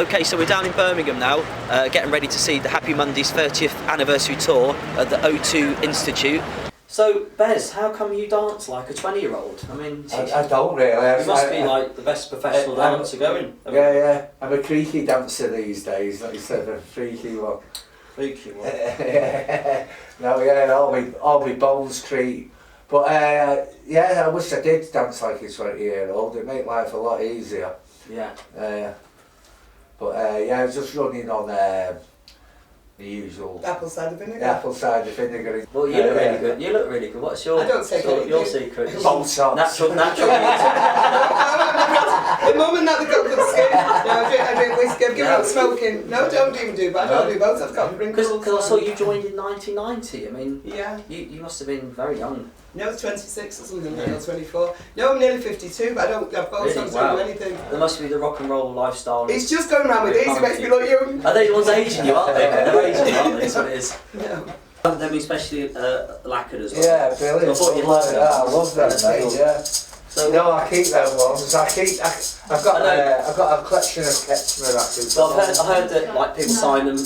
Okay, so we're down in Birmingham now, getting ready to see the Happy Mondays 30th anniversary tour at the O2 Institute. So, Bez, how come you dance like a 20-year-old? I mean, I don't really. You must be like the best professional dancer going. Yeah. I'm a creaky dancer these days, not instead of a freaky one. Freaky one. No, yeah, all my bones creak. But yeah, I wish I did dance like a 20-year-old. It'd make life a lot easier. Yeah. But yeah, I was just running on the usual apple cider vinegar. Apple cider vinegar. Well, you look really good. You look really good. What's your? I don't take your secret? Natural. The moment that they've got good skin. No, I drink whiskey. I've given up smoking. No, I don't even do. But I don't do both. I've got wrinkles. Because I saw you joined in 1990. I mean, yeah. You must have been very young. No, I was 26 or something. Yeah. I was 24. No, I'm nearly 52, but I don't. I've got really? Wow. do anything. There must be the rock and roll lifestyle. It's just going around with these. It makes me look young. Are they the ones aging you? Aren't they? They're aging you, aren't they? That's what it is. No. Them especially lacquered as well. Yeah, brilliant. So I thought you'd like them. I love them, mate. Yeah. So no, I keep them ones. I've got a collection of Ketchmer records. Well, I heard that like people sign them,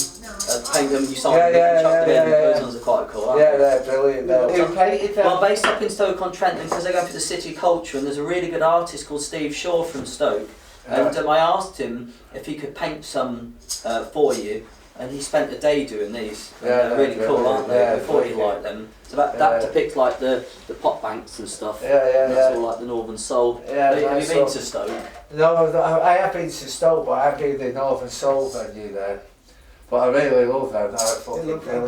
paint them, you sign them, and chuck them in. Those ones are quite cool. Aren't they? They're brilliant. Who painted them? Well, based up in Stoke-on-Trent, because they go for the city culture, and there's a really good artist called Steve Shaw from Stoke, and I asked him if he could paint some for you. And he spent a day doing these. Yeah, they're really cool, aren't they? Yeah, Before you like them. So that depicts like the pot banks and stuff. That's all like the Northern Soul. Yeah, have you been to Stoke? No, I have been to Stoke, but I've been to the Northern Soul venue there. But I really love them.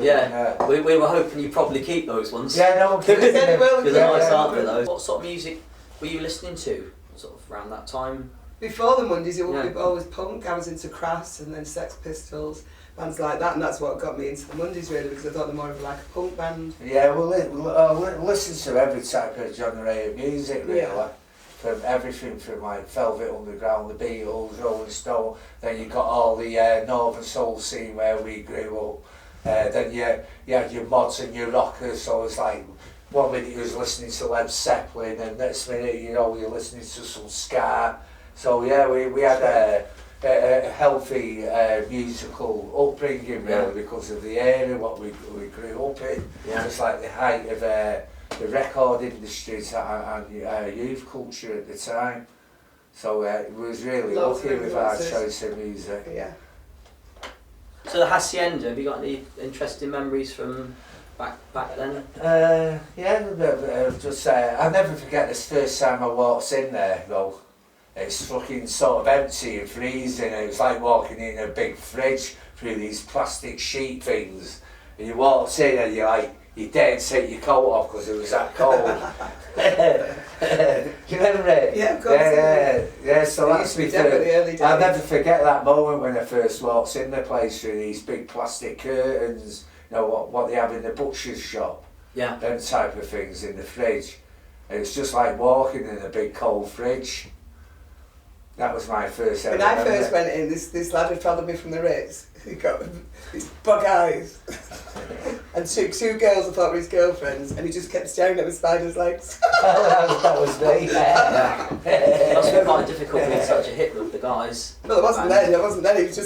Yeah, we were hoping you'd probably keep those ones. Yeah, no, because they're nice, aren't they? Those. What sort of music were you listening to? Sort of around that time. Before the Mondays, it was always punk. I was into Crass and then Sex Pistols. Bands like that, and that's what got me into the Mondays really, because I thought they're more of like a punk band. Yeah, well, listen to every type of genre of music really, from everything from like Velvet Underground, the Beatles, Rolling Stone, then you got all the Northern Soul scene where we grew up, then you had your mods and your rockers, so it's like one minute you was listening to Led Zeppelin and next minute you're listening to some ska, so yeah, we had a healthy musical upbringing really because of the area what we grew up in. Just like the height of the record industries and youth culture at the time. So it was really lucky with our choice of music. Yeah. So the Hacienda, have you got any interesting memories from back then? I'll never forget this first time I walked in there though. It's fucking sort of empty and freezing. It was like walking in a big fridge through these plastic sheet things. And you walked in and you daren't take your coat off because it was that cold. Do you remember it? Yeah, of course. Yeah, so that's me first. I'll never forget that moment when I first walked in the place through these big plastic curtains, what they have in the butcher's shop. Yeah. Them type of things in the fridge. And it's just like walking in a big cold fridge. That was my first ever. When I first went in, this lad had followed me from the Ritz. He got these bug eyes. And two girls I thought were his girlfriends, and he just kept staring at my spider's legs. that was me. It must be quite difficult being such a hit with the guys. Well, it wasn't then. He was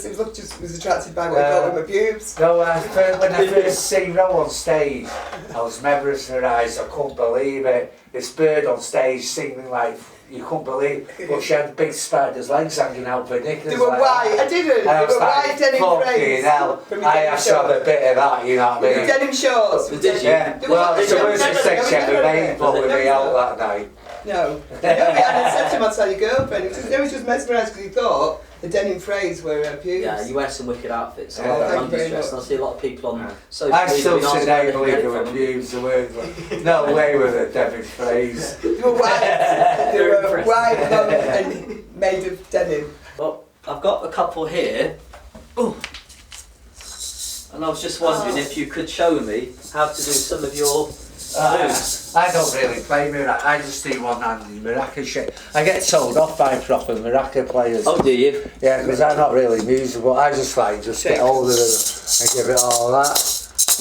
attracted by what he thought were my pubes. No, when I first seen Ro on stage, I was mesmerised. I couldn't believe it. This bird on stage singing like. You couldn't believe it, but she had big spider's legs hanging out for knickers. They were white, I didn't. And I was like, fucking hell, I have to have a bit of that, you know what I mean? With denim shorts. Did you? Yeah, well, it's the worst mistake she ever made, pulling me out that night. No. I said to him, I'd tell your girlfriend. He was just mesmerised because he thought the denim phrase were pubes. Yeah, you wear some wicked outfits. Thank you very much. much. I see a lot of people on social I media. still today believe there were pubes, no way with a denim phrase. They were white. They were white, long and made of denim. Well, I've got a couple here. Ooh. And I was just wondering if you could show me how to do some of your moves. I don't really play maraca. I just do one-handed maraca shit. I get told off by proper maraca players. Oh, do you? Yeah, because I'm not really musical. I just get hold of them and give it all that.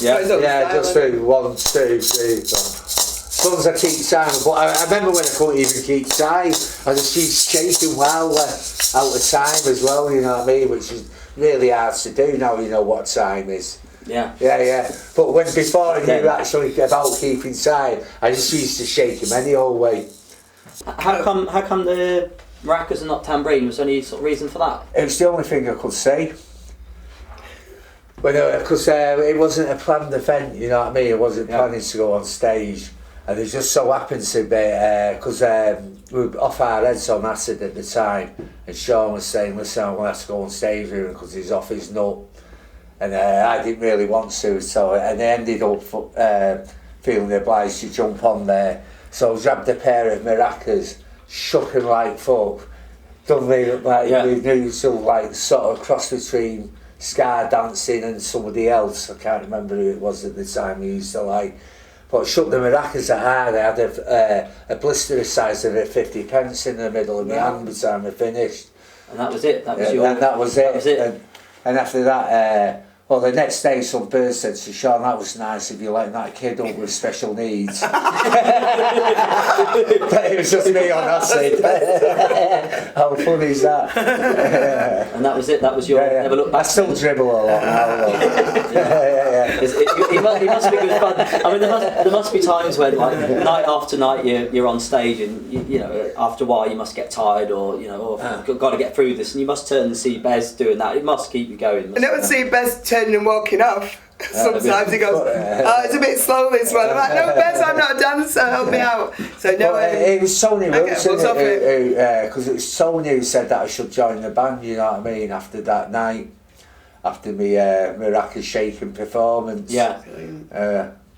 Yeah. Yeah, just do 1, 2, 3, 4. as long as I keep time. But I remember when I couldn't even keep time, I just used shaking wildly out of time as well, you know what I mean, which is really hard to do now you know what time is. Yeah. Yeah. But before I knew actually about keeping time, I just used to shake him any old way. How come the maracas and not tambourine? Was there any sort of reason for that? It was the only thing I could say. Because it wasn't a planned event, you know what I mean? I wasn't planning to go on stage. And it just so happened to be, because we were off our heads on acid at the time. And Sean was saying, listen, I'm going to have to go on stage with him because he's off his nut. And I didn't really want to, so and I ended up feeling obliged to jump on there. So I grabbed a pair of maracas, shook him like fuck, done me like we knew to like sort of cross between Scar dancing and somebody else. I can't remember who it was at the time we used to like. But shook the maracas that hard. I had a blister the size of 50 pence in the middle of my hand by the time I finished. And that was it. That was your. And that was it. That was it. And after that, well, the next day some bird said to Sean, that was nice if you letting that kid up with special needs. But it was just me on acid. How funny is that? And that was it. That was your. Never look back. I still dribble a lot now. It must be good fun. I mean, there must be times when, like, night after night, you're on stage, and you know, after a while, you must get tired, or you know, I've got to get through this, and you must turn and see Bez doing that. It must keep you going. I never see Bez turning and walking off. Sometimes he goes, oh, it's a bit slow this one. I'm like, no, Bez, I'm not a dancer, help me out. So no, it was Tony Wilson, because it was Tony who said that I should join the band, you know what I mean, after that night, after my maraca shaking performance. Yeah. And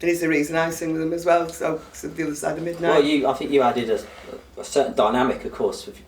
it's the reason I sing with them as well, so the other side of midnight. Well, I think you added a certain dynamic, of course, with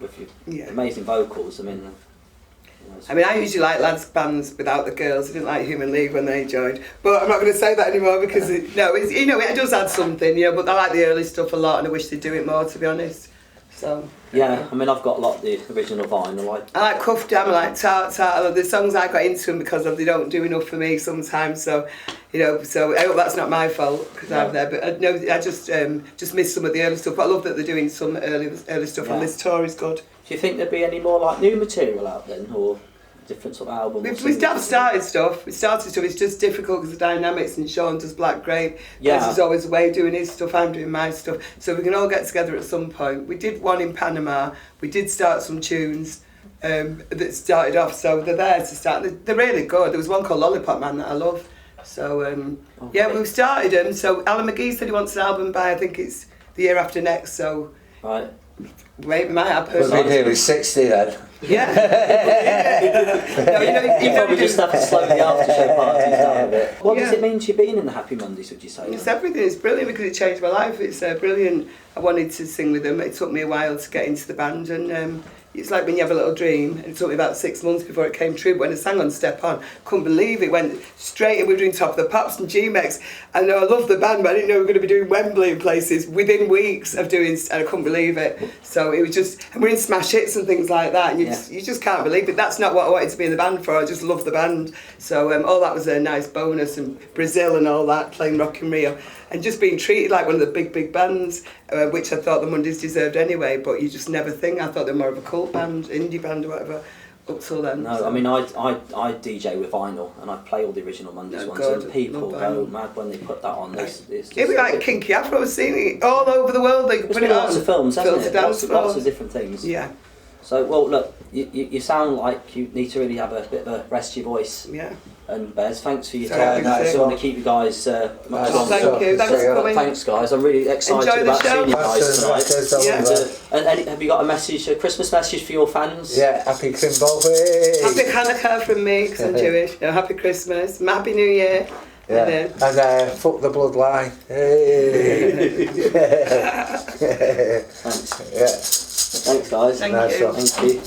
your amazing vocals. I mean, I usually like lads' bands without the girls. I didn't like Human League when they joined, but I'm not going to say that anymore because it does add something, you know. But I like the early stuff a lot, and I wish they'd do it more, to be honest. So yeah, I mean, I've got a lot of the original vinyl. I like Cuff Jam, I like Tart. I love the songs I got into them because they don't do enough for me sometimes. So, you know, so I hope that's not my fault because I'm there. But I just miss some of the early stuff. But I love that they're doing some early stuff, and this tour is good. Do you think there'd be any more like new material out then, or different sort of album? We started stuff. It's just difficult because the dynamics, and Sean does Black Grape. Yeah. He's always away doing his stuff, I'm doing my stuff. So we can all get together at some point. We did one in Panama. We did start some tunes that started off, so they're there to start. They're really good. There was one called Lollipop Man that I love. So yeah, we've started them. So Alan McGee said he wants an album by, I think it's the year after next. So right. Wait, we might have We'll be nearly 60 then. Yeah. You probably just have to slow the after-show parties down a bit. What does it mean to you being in the Happy Mondays, would you say? It's everything. It's brilliant because it changed my life. It's brilliant. I wanted to sing with them. It took me a while to get into the band, and it's like when you have a little dream. It took me about 6 months before it came true. But when I sang on Step On, couldn't believe it. Went straight, and we were doing Top of the Pops and G-Mex. And I loved the band, but I didn't know we were going to be doing Wembley and places within weeks of doing, and I couldn't believe it. So it was just, and we're in smash hits and things like that, and you just can't believe it. That's not what I wanted to be in the band for. I just love the band. So all that was a nice bonus, and Brazil and all that, playing Rock in Rio. And just being treated like one of the big bands, which I thought the Mondays deserved anyway, but you just never think. I thought they were more of a cult band, indie band or whatever, up till then. No, so. I mean, I DJ with vinyl, and I play all the original Mondays ones, and people go mad when they put that on. It's just it was like Kinky Afro, I was seeing it all over the world. They put it on. Lots of films, hasn't it? Lots of different things. Yeah. So, well, look, you sound like you need to really have a bit of a rest to your voice. Yeah. And Bez, thanks for your time. I just want to keep you guys much longer. Thank you. Thanks for coming. Thanks, guys. I'm really excited about seeing you guys tonight. And have you got a message, a Christmas message for your fans? Yeah, happy Kimbo. Happy Hanukkah from me, because I'm Jewish. No, happy Christmas. Happy New Year. Yeah. And fuck the bloodline. Hey. Thanks. Yeah. Thanks, guys. Thank you. Thank you.